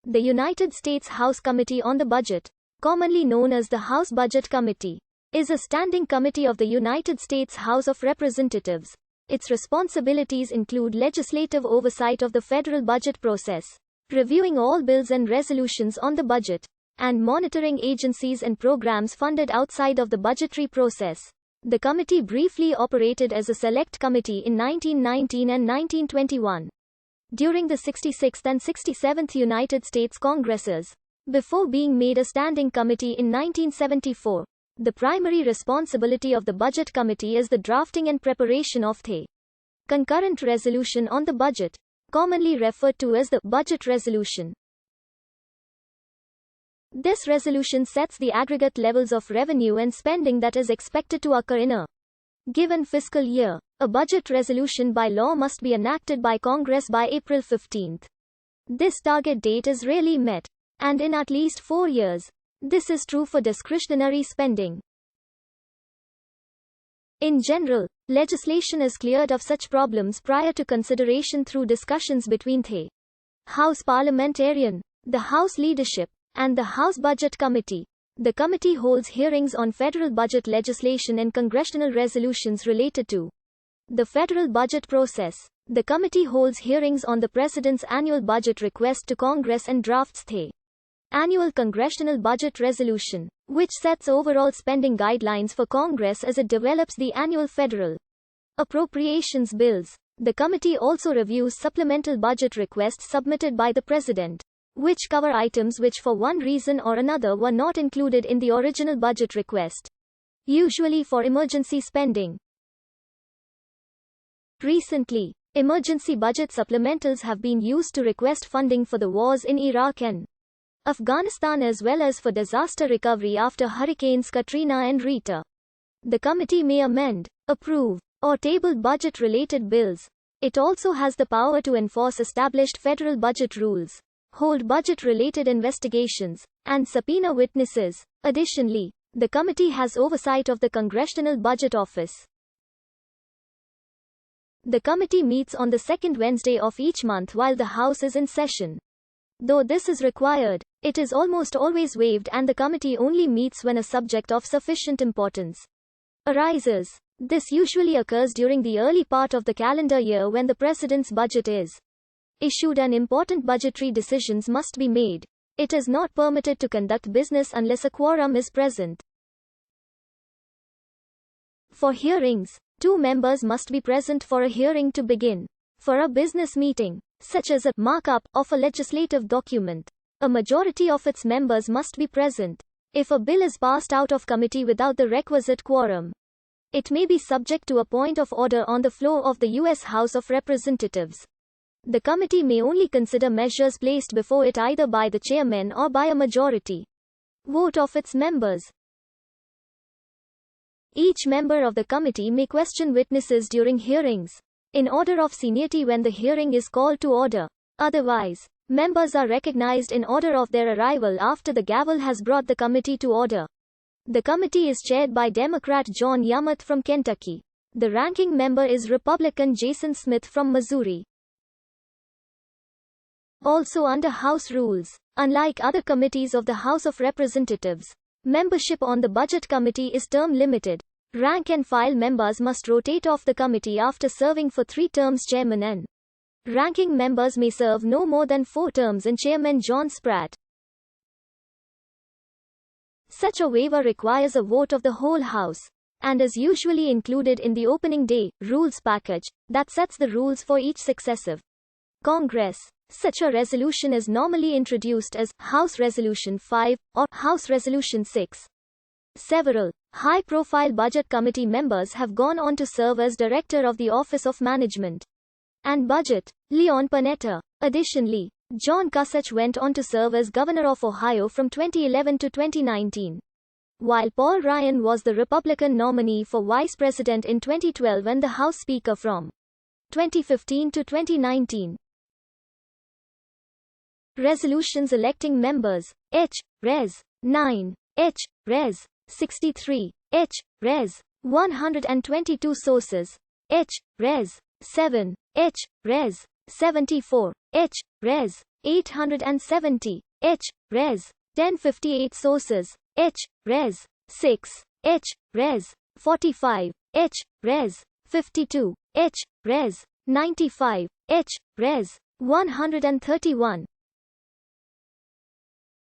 The United States House Committee on the Budget, commonly known as the House Budget Committee, is a standing committee of the United States House of Representatives. Its responsibilities include legislative oversight of the federal budget process, reviewing all bills and resolutions on the budget, and monitoring agencies and programs funded outside of the budgetary process. The committee briefly operated as a select committee in 1919 and 1921. During the 66th and 67th United States Congresses, before being made a standing committee in 1974, the primary responsibility of the Budget Committee is the drafting and preparation of the concurrent resolution on the budget, commonly referred to as the budget resolution. This resolution sets the aggregate levels of revenue and spending that is expected to occur in a given fiscal year. A budget resolution by law must be enacted by Congress by April 15. This target date is rarely met, and in at least 4 years. This is true for discretionary spending. In general, legislation is cleared of such problems prior to consideration through discussions between the House parliamentarian, the House leadership, and the House Budget Committee. The committee holds hearings on federal budget legislation and congressional resolutions related to the federal budget process. The committee holds hearings on the President's annual budget request to Congress and drafts the annual congressional budget resolution, which sets overall spending guidelines for Congress as it develops the annual federal appropriations bills. The committee also reviews supplemental budget requests submitted by the President, which cover items which for one reason or another were not included in the original budget request, usually for emergency spending. Recently, emergency budget supplementals have been used to request funding for the wars in Iraq and Afghanistan as well as for disaster recovery after Hurricanes Katrina and Rita. The committee may amend, approve, or table budget-related bills. It also has the power to enforce established federal budget rules, hold budget-related investigations, and subpoena witnesses. Additionally, the committee has oversight of the Congressional Budget Office. The committee meets on the second Wednesday of each month while the House is in session. Though this is required, it is almost always waived and the committee only meets when a subject of sufficient importance arises. This usually occurs during the early part of the calendar year when the President's budget is issued and important budgetary decisions must be made. It is not permitted to conduct business unless a quorum is present. For hearings, 2 members must be present for a hearing to begin. For a business meeting, such as a markup of a legislative document, a majority of its members must be present. If a bill is passed out of committee without the requisite quorum, it may be subject to a point of order on the floor of the U.S. House of Representatives. The committee may only consider measures placed before it either by the chairman or by a majority vote of its members. Each member of the committee may question witnesses during hearings, in order of seniority when the hearing is called to order. Otherwise, members are recognized in order of their arrival after the gavel has brought the committee to order. The committee is chaired by Democrat John Yamuth from Kentucky. The ranking member is Republican Jason Smith from Missouri. Also under House rules, unlike other committees of the House of Representatives, membership on the Budget Committee is term limited. Rank and file members must rotate off the committee after serving for 3 terms. Chairman and ranking members may serve no more than 4 terms and Chairman John Spratt. Such a waiver requires a vote of the whole House, and is usually included in the opening day rules package that sets the rules for each successive Congress. Such a resolution is normally introduced as House Resolution 5 or House Resolution 6. Several high-profile Budget Committee members have gone on to serve as Director of the Office of Management and Budget, Leon Panetta. Additionally, John Kasich went on to serve as Governor of Ohio from 2011 to 2019, while Paul Ryan was the Republican nominee for Vice President in 2012 and the House Speaker from 2015 to 2019. Resolutions electing members. H. Res. 9. H. Res. 63. H. Res. 122 Sources. H. Res. 7. H. Res. 74. H. Res. 870, H. Res. 1058 sources, H. Res. 6, H. Res. 45, H. Res. 52, H. Res. 95, H. Res. 131.